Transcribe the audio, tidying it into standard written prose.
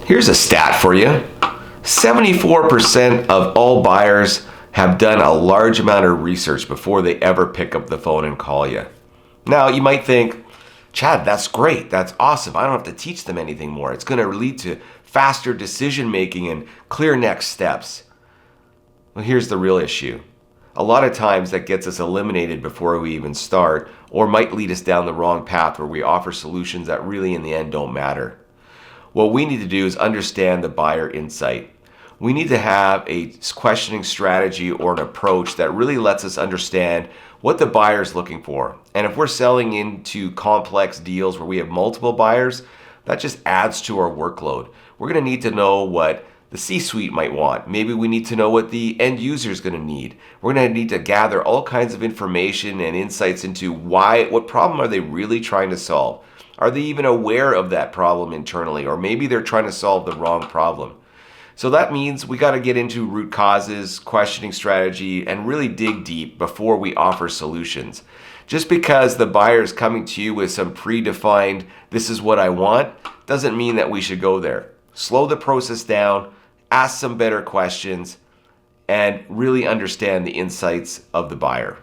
Here's a stat for you. 74% of all buyers have done a large amount of research before they ever pick up the phone and call you. Now, you might think, Chad, that's great. That's awesome. I don't have to teach them anything more. It's going to lead to faster decision making and clear next steps. Well, here's the real issue. A lot of times that gets us eliminated before we even start, or might lead us down the wrong path where we offer solutions that really in the end don't matter. What we need to do is understand the buyer insight. We need to have a questioning strategy or an approach that really lets us understand what the buyer is looking for. And if we're selling into complex deals where we have multiple buyers, that just adds to our workload. We're going to need to know what the C-suite might want. Maybe we need to know what the end user is going to need. We're going to need to gather all kinds of information and insights into what problem are they really trying to solve? Are they even aware of that problem internally? Or maybe they're trying to solve the wrong problem. So that means we got to get into root causes, questioning strategy, and really dig deep before we offer solutions. Just because the buyer is coming to you with some predefined, this is what I want, doesn't mean that we should go there. Slow the process down, ask some better questions, and really understand the insights of the buyer.